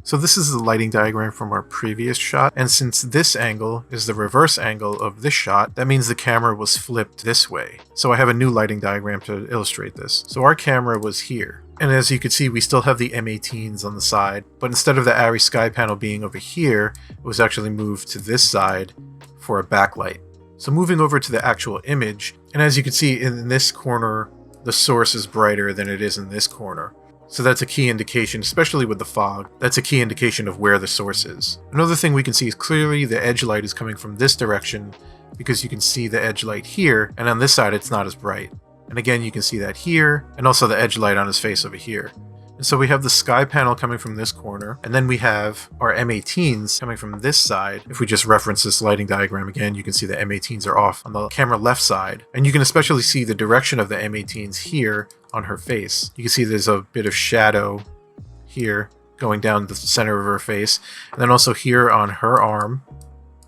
So this is the lighting diagram from our previous shot, and since this angle is the reverse angle of this shot, that means the camera was flipped this way. So I have a new lighting diagram to illustrate this. So our camera was here, and as you can see, we still have the M18s on the side, but instead of the ARRI sky panel being over here, it was actually moved to this side for a backlight. So moving over to the actual image, and as you can see in this corner, the source is brighter than it is in this corner. So that's a key indication, especially with the fog, that's a key indication of where the source is. Another thing we can see is clearly the edge light is coming from this direction because you can see the edge light here, and on this side it's not as bright. And again, you can see that here, and also the edge light on his face over here. And so we have the sky panel coming from this corner, and then we have our M18s coming from this side. If we just reference this lighting diagram again, you can see the M18s are off on the camera left side. And you can especially see the direction of the M18s here on her face. You can see there's a bit of shadow here going down the center of her face, and then also here on her arm.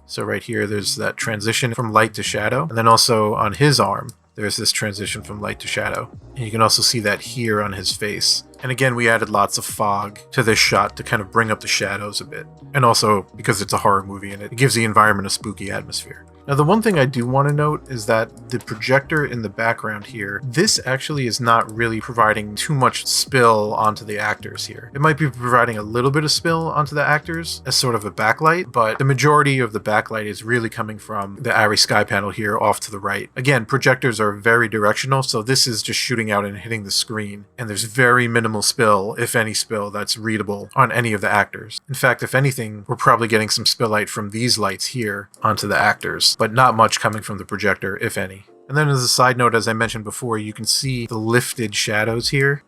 So right here, there's that transition from light to shadow, and then also on his arm, there's this transition from light to shadow. And you can also see that here on his face. And again, we added lots of fog to this shot to kind of bring up the shadows a bit. And also, because it's a horror movie and it gives the environment a spooky atmosphere. Now, the one thing I do want to note is that the projector in the background here, this actually is not really providing too much spill onto the actors here. It might be providing a little bit of spill onto the actors as sort of a backlight, but the majority of the backlight is really coming from the ARRI sky panel here off to the right. Again, projectors are very directional, so this is just shooting out and hitting the screen, and there's very minimal spill, if any spill, that's readable on any of the actors. In fact, if anything, we're probably getting some spill light from these lights here onto the actors, but not much coming from the projector, if any. And then as a side note, as I mentioned before, you can see the lifted shadows here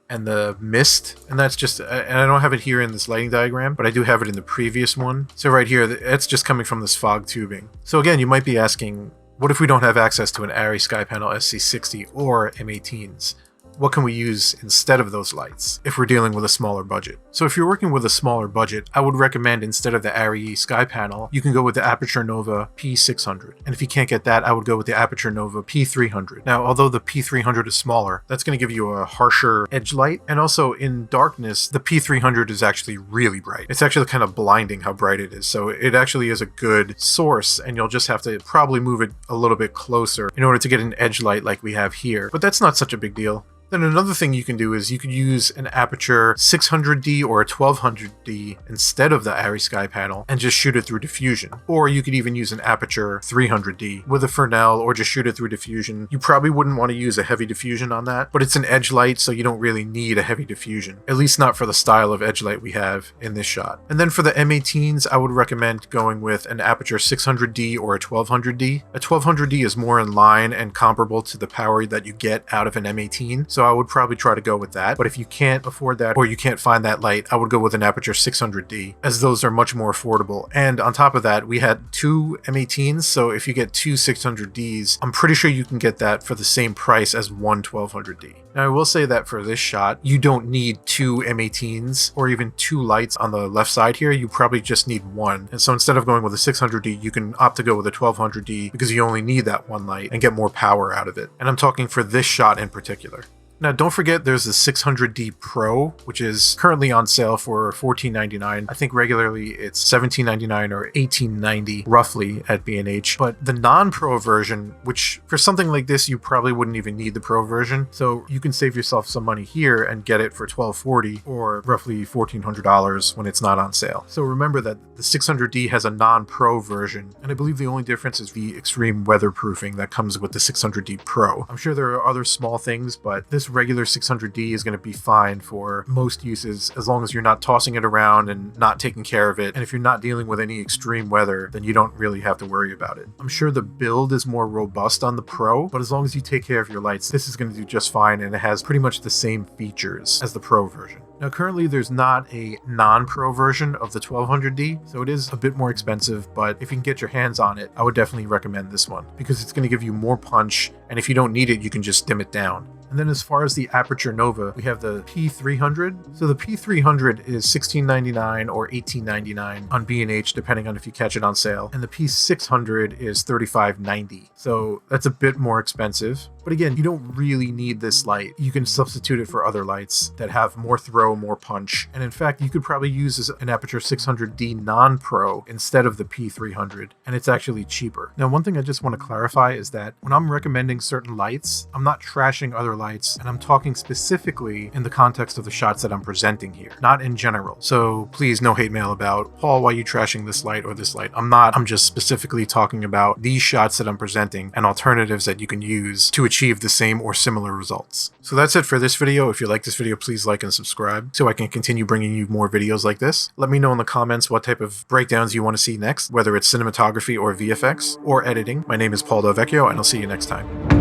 and the mist, and that's just, and I don't have it here in this lighting diagram, but I do have it in the previous one. So right here, it's just coming from this fog tubing. So again, you might be asking, what if we don't have access to an ARRI sky panel SC60 or M18s? What can we use instead of those lights if we're dealing with a smaller budget? So if you're working with a smaller budget, I would recommend instead of the ARRI sky panel, you can go with the Aputure Nova P600. And if you can't get that, I would go with the Aputure Nova P300. Now, although the P300 is smaller, that's going to give you a harsher edge light. And also in darkness, the P300 is actually really bright. It's actually kind of blinding how bright it is. So it actually is a good source, and you'll just have to probably move it a little bit closer in order to get an edge light like we have here. But that's not such a big deal. Then another thing you can do is you could use an Aputure 600D or a 1200D instead of the ARRI sky panel and just shoot it through diffusion. Or you could even use an Aputure 300D with a Fresnel or just shoot it through diffusion. You probably wouldn't want to use a heavy diffusion on that, but it's an edge light, so you don't really need a heavy diffusion, at least not for the style of edge light we have in this shot. And then for the M18s, I would recommend going with an Aputure 600D or a 1200D. A 1200D is more in line and comparable to the power that you get out of an M18, so I would probably try to go with that. But if you can't afford that or you can't find that light, I would go with an Aputure 600D, as those are much more affordable. And on top of that, we had two M18s, so if you get two 600Ds, I'm pretty sure you can get that for the same price as one 1200D. Now, I will say that for this shot, you don't need two M18s or even two lights on the left side here. You probably just need one. And so instead of going with a 600D, you can opt to go with a 1200D because you only need that one light and get more power out of it. And I'm talking for this shot in particular. Now, don't forget there's the 600D Pro, which is currently on sale for $14.99. I think regularly it's $17.99 or $18.90 roughly at B&H. But the non-Pro version, which for something like this, you probably wouldn't even need the Pro version. So you can save yourself some money here and get it for $12.40 or roughly $1,400 when it's not on sale. So remember that the 600D has a non-Pro version, and I believe the only difference is the extreme weatherproofing that comes with the 600D Pro. I'm sure there are other small things, but this regular 600D is going to be fine for most uses as long as you're not tossing it around and not taking care of it. And if you're not dealing with any extreme weather, then you don't really have to worry about it. I'm sure the build is more robust on the Pro, but as long as you take care of your lights, this is going to do just fine, and it has pretty much the same features as the Pro version. Now, currently there's not a non-Pro version of the 1200D, so it is a bit more expensive, but if you can get your hands on it, I would definitely recommend this one because it's going to give you more punch, and if you don't need it, you can just dim it down. And then as far as the Aperture Nova, we have the P300. So the P300 is $16.99 or $18.99 on B&H, depending on if you catch it on sale. And the P600 is $35.90. So that's a bit more expensive. But again, you don't really need this light. You can substitute it for other lights that have more throw, more punch. And in fact, you could probably use an Aperture 600D non-pro instead of the P300, and it's actually cheaper. Now, one thing I just want to clarify is that when I'm recommending certain lights, I'm not trashing other lights, and I'm talking specifically in the context of the shots that I'm presenting here, not in general. So please, no hate mail about, Paul, why are you trashing this light or this light? I'm not. I'm just specifically talking about these shots that I'm presenting and alternatives that you can use to achieve the same or similar results. So that's it for this video. If you like this video, please like and subscribe so I can continue bringing you more videos like this. Let me know in the comments what type of breakdowns you want to see next, whether it's cinematography or VFX or editing. My name is Paul Del Vecchio, and I'll see you next time.